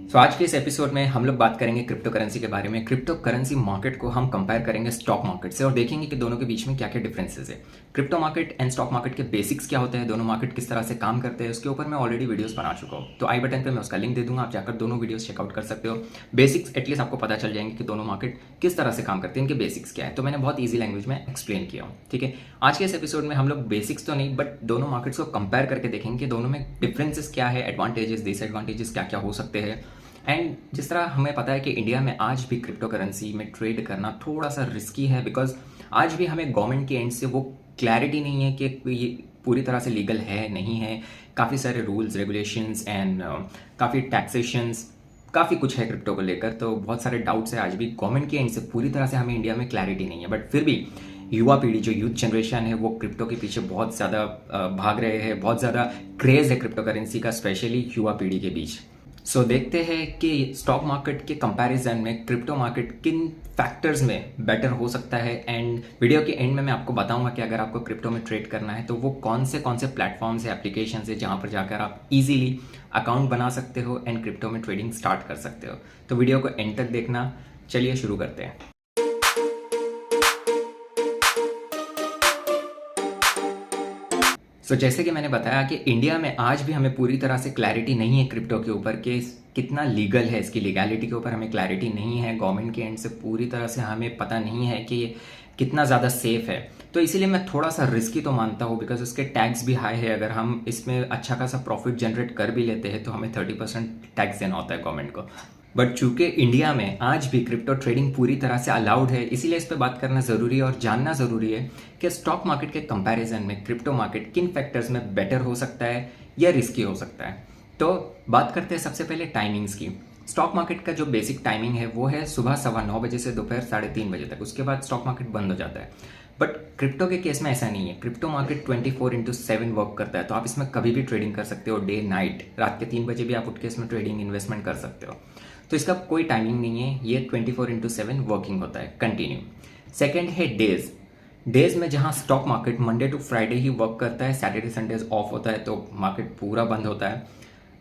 आज के इस एपिसोड में हम लोग बात करेंगे क्रिप्टो करेंसी के बारे में। क्रिप्टो करेंसी मार्केट को हम कंपेयर करेंगे स्टॉक मार्केट से और देखेंगे कि दोनों के बीच में क्या क्या डिफरेंसेस है। Crypto market and stock market के बेसिक्स क्या होते हैं, दोनों मार्केट किस तरह से काम करते हैं, उसके ऊपर मैं ऑलरेडी वीडियोस बना चुका हूँ। तो आई बटन पे मैं उसका लिंक दे दूंगा, आप जाकर दोनों वीडियोस चेकआउट कर सकते हो। बेसिक्स एटलीस्ट आपको पता चल जाएंगे कि दोनों मार्केट किस तरह से काम करते हैं, इनके बेसिक्स क्या है। तो मैंने बहुत ईजी लैंग्वेज में एक्सप्लेन किया हूँ। ठीक है, आज के इस एपिसोड में हम लोग बेसिक्स तो नहीं बट दोनों मार्केट्स को कंपेयर करके देखेंगे कि दोनों में डिफरेंसेस क्या है, एडवांटेजेस डिसएडवांटेजेस क्या क्या हो सकते हैं। एंड जिस तरह हमें पता है कि इंडिया में आज भी क्रिप्टो करेंसी में ट्रेड करना थोड़ा सा रिस्की है, बिकॉज आज भी हमें गवर्नमेंट के एंड से वो क्लैरिटी नहीं है कि ये पूरी तरह से लीगल है नहीं है। काफ़ी सारे रूल्स रेगुलेशंस एंड काफ़ी टैक्सेशंस, काफ़ी कुछ है क्रिप्टो को लेकर। तो बहुत सारे डाउट्स है आज भी गवर्नमेंट के एंड से, पूरी तरह से हमें इंडिया में क्लैरिटी नहीं है। बट फिर भी युवा पीढ़ी, जो यूथ जनरेशन है, वो क्रिप्टो के पीछे बहुत ज़्यादा भाग रहे हैं। बहुत ज़्यादा क्रेज़ है क्रिप्टो करेंसी का, स्पेशली युवा पीढ़ी के बीच। सो देखते हैं कि स्टॉक मार्केट के कंपैरिजन में क्रिप्टो मार्केट किन फैक्टर्स में बेटर हो सकता है। एंड वीडियो के एंड में मैं आपको बताऊंगा कि अगर आपको क्रिप्टो में ट्रेड करना है तो वो कौन से प्लेटफॉर्म्स है, एप्लीकेशन है जहां पर जाकर आप इजीली अकाउंट बना सकते हो एंड क्रिप्टो में ट्रेडिंग स्टार्ट कर सकते हो। तो वीडियो को एंड तक देखना। चलिए शुरू करते हैं। जैसे कि मैंने बताया कि इंडिया में आज भी हमें पूरी तरह से क्लैरिटी नहीं है क्रिप्टो के ऊपर कि कितना लीगल है, इसकी लीगैलिटी के ऊपर हमें क्लैरिटी नहीं है। गवर्नमेंट के एंड से पूरी तरह से हमें पता नहीं है कि ये कितना ज़्यादा सेफ है। तो इसीलिए मैं थोड़ा सा रिस्की तो मानता हूँ, बिकॉज उसके टैक्स भी हाई है। अगर हम इसमें अच्छा खासा प्रॉफिट जनरेट कर भी लेते हैं तो हमें 30% टैक्स देना होता है गवर्नमेंट को। बट चूंकि इंडिया में आज भी क्रिप्टो ट्रेडिंग पूरी तरह से अलाउड है, इसीलिए इस पर बात करना ज़रूरी है और जानना ज़रूरी है कि स्टॉक मार्केट के कंपैरिजन में क्रिप्टो मार्केट किन फैक्टर्स में बेटर हो सकता है या रिस्की हो सकता है। तो बात करते हैं सबसे पहले टाइमिंग्स की। स्टॉक मार्केट का जो बेसिक टाइमिंग है वो है सुबह 9:15 बजे से दोपहर 3:30 बजे तक। उसके बाद स्टॉक मार्केट बंद हो जाता है। बट क्रिप्टो के केस में ऐसा नहीं है। क्रिप्टो मार्केट 24/7 वर्क करता है, तो आप इसमें कभी भी ट्रेडिंग कर सकते हो, डे नाइट, रात के 3 बजे भी आप उठ के इसमें ट्रेडिंग इन्वेस्टमेंट कर सकते हो। तो इसका कोई टाइमिंग नहीं है, ये 24/7 वर्किंग होता है कंटिन्यू। सेकेंड है डेज में जहां stock market Monday to Friday ही वर्क करता है, सैटरडे संडेज ऑफ होता है, तो मार्केट पूरा बंद होता है।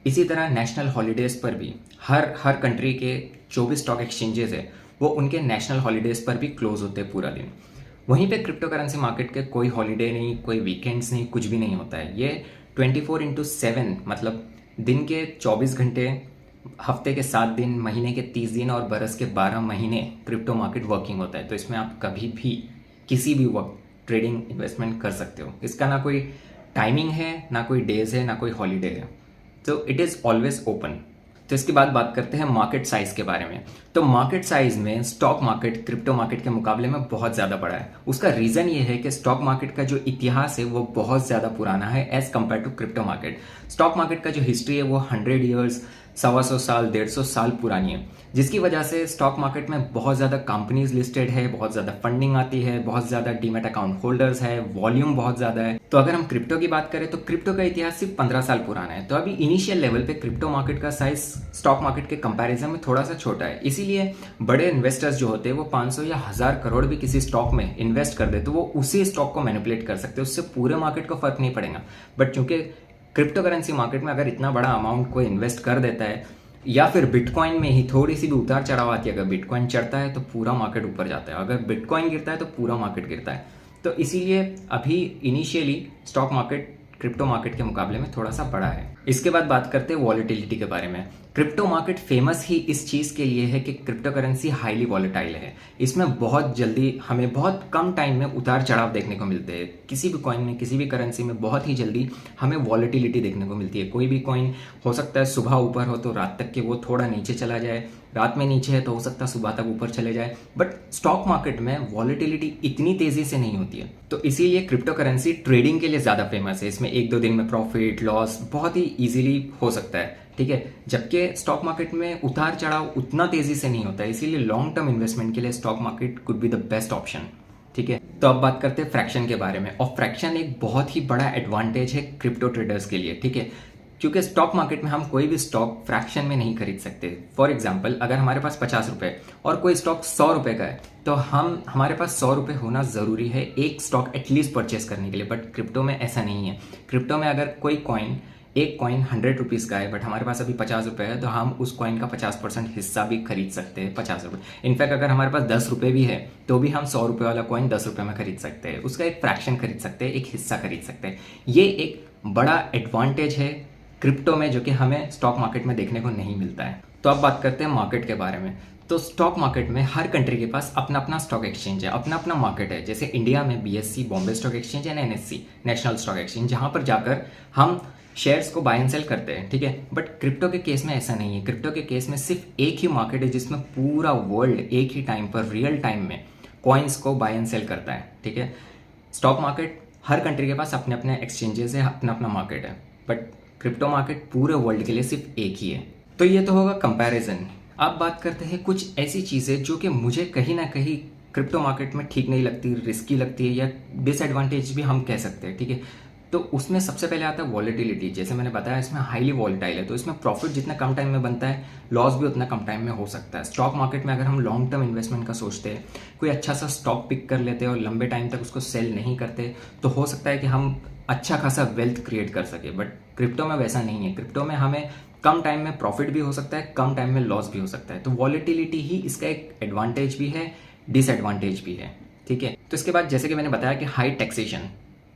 इसी तरह नेशनल हॉलीडेज पर भी हर कंट्री के 24 स्टॉक एक्सचेंजेस है वो उनके नेशनल हॉलीडेज पर भी क्लोज होते हैं पूरा दिन। वहीं पे क्रिप्टो करेंसी मार्केट के कोई हॉलीडे नहीं, कोई वीकेंड्स नहीं, कुछ भी नहीं होता है। ये 24/7 मतलब दिन के 24 घंटे, हफ्ते के 7 दिन, महीने के 30 दिन और बरस के 12 महीने क्रिप्टो मार्केट वर्किंग होता है। तो इसमें आप कभी भी किसी भी वक्त ट्रेडिंग इन्वेस्टमेंट कर सकते हो। इसका ना कोई टाइमिंग है, ना कोई डेज है, ना कोई हॉलीडे है। तो इट इज़ ऑलवेज ओपन। तो इसके बाद बात करते हैं मार्केट साइज के बारे में। तो मार्केट साइज में स्टॉक मार्केट क्रिप्टो मार्केट के मुकाबले में बहुत ज़्यादा बड़ा है। उसका रीज़न ये है कि स्टॉक मार्केट का जो इतिहास है वो बहुत ज़्यादा पुराना है as compare to crypto market. Stock market का जो हिस्ट्री है वो 100 ईयर्स, 125 साल, 150 साल पुरानी है, जिसकी वजह से स्टॉक मार्केट में बहुत ज़्यादा कंपनीज लिस्टेड है, बहुत ज़्यादा फंडिंग आती है, बहुत ज़्यादा डीमैट अकाउंट होल्डर्स है, वॉल्यूम बहुत ज़्यादा है। तो अगर हम क्रिप्टो की बात करें तो क्रिप्टो का इतिहास सिर्फ 15 साल पुराना है। तो अभी इनिशियल लेवल पे क्रिप्टो मार्केट का साइज स्टॉक मार्केट के कंपैरिजन में थोड़ा सा छोटा है। इसीलिए बड़े इन्वेस्टर्स जो होते हैं वो 500 या 1000 करोड़ भी किसी स्टॉक में इन्वेस्ट कर दे तो वो उसी स्टॉक को मैनिपुलेट कर सकते हैं, उससे पूरे मार्केट को फर्क नहीं पड़ेगा। बट चूंकि क्रिप्टो करेंसी मार्केट में अगर इतना बड़ा अमाउंट कोई इन्वेस्ट कर देता है, या फिर बिटकॉइन में ही थोड़ी सी भी उतार चढ़ाव आती है, अगर बिटकॉइन चढ़ता है तो पूरा मार्केट ऊपर जाता है, अगर बिटकॉइन गिरता है तो पूरा मार्केट गिरता है। तो इसीलिए अभी initially stock market crypto market के मुकाबले में थोड़ा सा बड़ा है। इसके बाद बात करते हैं वॉलेटिलिटी के बारे में। क्रिप्टो मार्केट फेमस ही इस चीज़ के लिए है कि क्रिप्टो करेंसी हाईली वॉलेटाइल है। इसमें बहुत जल्दी हमें बहुत कम टाइम में उतार चढ़ाव देखने को मिलते हैं। किसी भी कॉइन में, किसी भी करेंसी में बहुत ही जल्दी हमें वॉलेटिलिटी देखने को मिलती है। कोई भी कॉइन हो सकता है सुबह ऊपर हो तो रात तक के वो थोड़ा नीचे चला जाए, रात में नीचे है तो हो सकता है सुबह तक ऊपर चले जाए। बट स्टॉक मार्केट में वॉलेटिलिटी इतनी तेजी से नहीं होती है, तो इसीलिए क्रिप्टो करेंसी ट्रेडिंग के लिए ज़्यादा फेमस है। इसमें 1-2 दिन में प्रॉफिट लॉस बहुत ही ईजिली हो सकता है, ठीक है। जबकि स्टॉक मार्केट में उतार चढ़ाव उतना तेजी से नहीं होता है, इसीलिए लॉन्ग टर्म इन्वेस्टमेंट के लिए stock market could be the best option, ठीक है। तो अब बात करते हैं फ्रैक्शन के बारे में। और फ्रैक्शन एक बहुत ही बड़ा एडवांटेज है क्रिप्टो ट्रेडर्स के लिए, ठीक है, क्योंकि स्टॉक मार्केट में हम कोई भी स्टॉक फ्रैक्शन में नहीं खरीद सकते। फॉर एग्जाम्पल, अगर हमारे पास 50 रुपए और कोई स्टॉक 100 रुपए का है तो हमारे पास 100 रुपए होना जरूरी है एक स्टॉक एटलीस्ट परचेस करने के लिए। बट क्रिप्टो में ऐसा नहीं है। क्रिप्टो में अगर कोई कॉइन एक कॉइन 100 रुपीज़ का है बट हमारे पास अभी 50 रुपये है, तो हम उस कॉइन का 50% हिस्सा भी खरीद सकते हैं 50 रुपये। इनफैक्ट अगर हमारे पास 10 रुपये भी है तो भी हम 100 रुपये वाला कॉइन 10 रुपये में खरीद सकते हैं, उसका एक फ्रैक्शन खरीद सकते हैं, एक हिस्सा खरीद सकते हैं। ये एक बड़ा एडवांटेज है क्रिप्टो में जो कि हमें स्टॉक मार्केट में देखने को नहीं मिलता है। तो अब बात करते हैं मार्केट के बारे में। तो स्टॉक मार्केट में हर कंट्री के पास अपना अपना स्टॉक एक्सचेंज है, अपना अपना मार्केट है। जैसे इंडिया में BSE Bombay stock exchange and NSE national stock exchange, जहां पर जाकर हम शेयर्स को बाय एंड सेल करते हैं, ठीक है। बट क्रिप्टो के केस में ऐसा नहीं है। क्रिप्टो के केस में सिर्फ एक ही मार्केट है जिसमें पूरा वर्ल्ड एक ही टाइम पर रियल टाइम में कॉइन्स को बाय एंड सेल करता है, ठीक है। स्टॉक मार्केट हर कंट्री के पास अपने अपने एक्सचेंजेस है, अपना अपना मार्केट है, बट क्रिप्टो मार्केट पूरे वर्ल्ड के लिए सिर्फ एक ही है। तो ये तो होगा कंपैरिजन। अब बात करते हैं कुछ ऐसी चीज़ें जो कि मुझे कहीं ना कहीं क्रिप्टो मार्केट में ठीक नहीं लगती, रिस्की लगती है या डिसएडवांटेज भी हम कह सकते हैं, ठीक है। तो उसमें सबसे पहले आता है वॉलेटिलिटी। जैसे मैंने बताया इसमें हाईली वॉलेटाइल है, तो इसमें प्रॉफिट जितना कम टाइम में बनता है लॉस भी उतना कम टाइम में हो सकता है। स्टॉक मार्केट में अगर हम लॉन्ग टर्म इन्वेस्टमेंट का सोचते हैं, कोई अच्छा सा स्टॉक पिक कर लेते हैं और लंबे टाइम तक उसको सेल नहीं करते, तो हो सकता है कि हम अच्छा खासा वेल्थ क्रिएट कर सके। बट क्रिप्टो में वैसा नहीं है। क्रिप्टो में हमें कम टाइम में प्रॉफिट भी हो सकता है, कम टाइम में लॉस भी हो सकता है। तो वॉलेटिलिटी ही इसका एक एडवांटेज भी है, डिसएडवांटेज भी है, ठीक है। तो इसके बाद जैसे कि मैंने बताया कि हाई टैक्सेशन,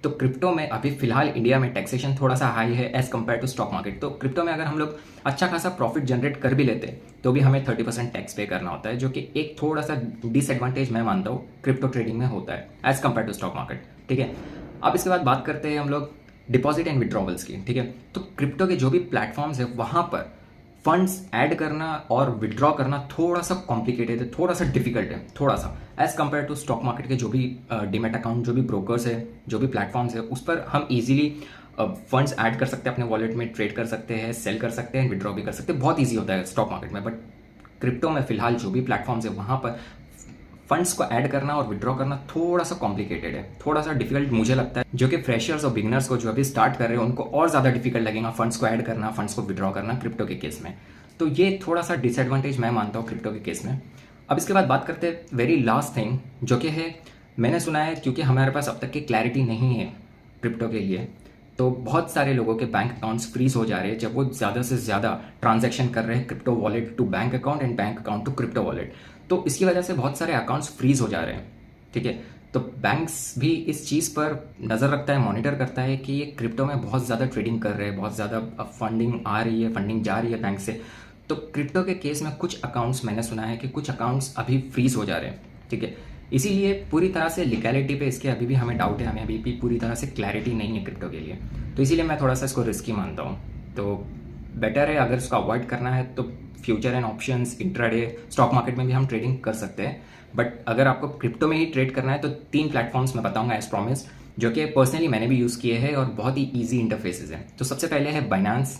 तो क्रिप्टो में अभी फिलहाल इंडिया में टैक्सेशन थोड़ा सा हाई है as compare to stock market. तो क्रिप्टो में अगर हम लोग अच्छा खासा प्रॉफिट जनरेट कर भी लेते हैं तो भी हमें 30% टैक्स पे करना होता है, जो कि एक थोड़ा सा डिसएडवांटेज मैं मानता हूँ क्रिप्टो ट्रेडिंग में होता है as compare to stock market, ठीक है। अब इसके बाद बात करते हैं हम लोग डिपॉजिट एंड विड्रॉवल्स की, ठीक है। तो क्रिप्टो के जो भी प्लेटफॉर्म्स है वहाँ पर फंड्स ऐड करना और विड्रॉ करना थोड़ा सा कॉम्प्लिकेटेड है, थोड़ा सा डिफिकल्ट है, थोड़ा सा as compare to stock market के जो भी डीमैट अकाउंट, जो भी ब्रोकर्स है, जो भी प्लेटफॉर्म्स है, उस पर हम इजीली फंड्स ऐड कर सकते हैं अपने वॉलेट में, ट्रेड कर सकते हैं, सेल कर सकते हैं, विड्रॉ भी कर सकते हैं। बहुत ईजी होता है स्टॉक मार्केट में। बट क्रिप्टो में फिलहाल जो भी प्लेटफॉर्म्स है वहाँ पर फंड्स को ऐड करना और विड्रॉ करना थोड़ा सा कॉम्प्लिकेटेड है, थोड़ा सा डिफिकल्ट मुझे लगता है, जो कि फ्रेशर्स और बिगनर्स को जो अभी स्टार्ट कर रहे हैं उनको और ज़्यादा डिफिकल्ट लगेगा फंड्स को ऐड करना, फंड्स को विड्रॉ करना क्रिप्टो के केस में। तो ये थोड़ा सा डिसएडवांटेज मैं मानता हूँ क्रिप्टो के केस में। अब इसके बाद बात करते हैं वेरी लास्ट थिंग, जो कि है मैंने सुना है, क्योंकि हमारे पास अब तक की क्लैरिटी नहीं है क्रिप्टो के लिए, तो बहुत सारे लोगों के बैंक अकाउंट्स फ्रीज हो जा रहे हैं जब वो ज़्यादा से ज़्यादा ट्रांजैक्शन कर रहे हैं crypto wallet to bank account and bank account to crypto wallet. तो इसकी वजह से बहुत सारे अकाउंट्स फ्रीज हो जा रहे हैं, ठीक है। तो बैंक्स भी इस चीज़ पर नज़र रखता है, मॉनिटर करता है कि ये क्रिप्टो में बहुत ज़्यादा ट्रेडिंग कर रहे हैं, बहुत ज़्यादा फंडिंग आ रही है, फंडिंग जा रही है बैंक से। तो क्रिप्टो के केस में कुछ अकाउंट्स मैंने सुना है कि कुछ अकाउंट्स अभी फ्रीज हो जा रहे हैं, ठीक है। इसीलिए पूरी तरह से लीगैलिटी पे इसके अभी भी हमें डाउट है, हमें अभी भी पूरी तरह से क्लैरिटी नहीं है क्रिप्टो के लिए। तो इसीलिए मैं थोड़ा सा इसको रिस्की मानता हूँ। तो बेटर है अगर इसको अवॉइड करना है तो future and options, intraday, stock market में भी हम ट्रेडिंग कर सकते हैं। बट अगर आपको क्रिप्टो में ही ट्रेड करना है तो 3 प्लेटफॉर्म्स मैं बताऊंगा एज प्रॉमिस, जो कि पर्सनली मैंने भी यूज़ किए हैं और बहुत ही ईजी इंटरफेसेस हैं। तो सबसे पहले है बाइनेंस,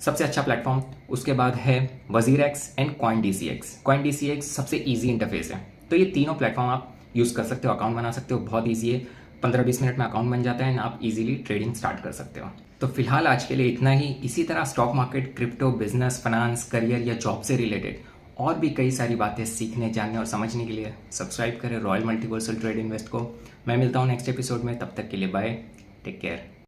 सबसे अच्छा प्लेटफॉर्म। उसके बाद है WazirX एंड CoinDCX। CoinDCX सबसे ईजी इंटरफेस है। तो ये तीनों प्लेटफॉर्म आप यूज़ कर सकते हो, अकाउंट बना सकते हो, बहुत ईजी है। 15-20 मिनट में अकाउंट बन जाता है एंड आप इजीली ट्रेडिंग स्टार्ट कर सकते हो। तो फिलहाल आज के लिए इतना ही। इसी तरह stock market, crypto, business, finance, career या जॉब से रिलेटेड और भी कई सारी बातें सीखने, जानने और समझने के लिए सब्सक्राइब करें रॉयल मल्टीवर्सल ट्रेड इन्वेस्ट को। मैं मिलता हूँ नेक्स्ट एपिसोड में, तब तक के लिए बाय, टेक केयर।